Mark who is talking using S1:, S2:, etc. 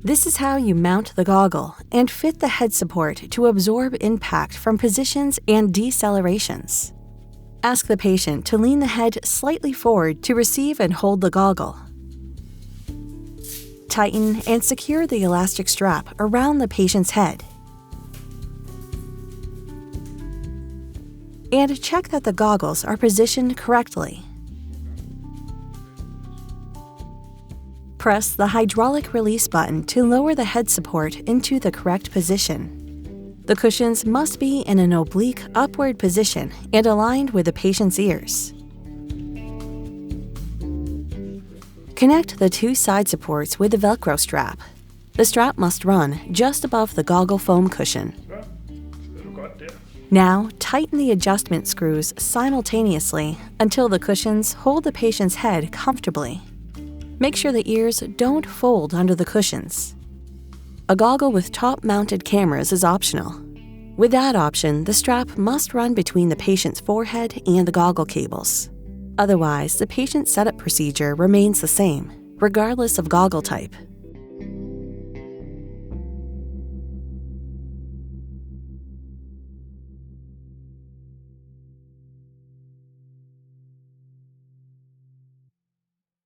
S1: This is how you mount the goggle and fit the head support to absorb impact from positions and decelerations. Ask the patient to lean the head slightly forward to receive and hold the goggle. Tighten and secure the elastic strap around the patient's head. And check that the goggles are positioned correctly. Press the hydraulic release button to lower the head support into the correct position. The cushions must be in an oblique upward position and aligned with the patient's ears. Connect the two side supports with the Velcro strap. The strap must run just above the goggle foam cushion. Now, tighten the adjustment screws simultaneously until the cushions hold the patient's head comfortably. Make sure the ears don't fold under the cushions. A goggle with top-mounted cameras is optional. With that option, the strap must run between the patient's forehead and the goggle cables. Otherwise, the patient setup procedure remains the same, regardless of goggle type.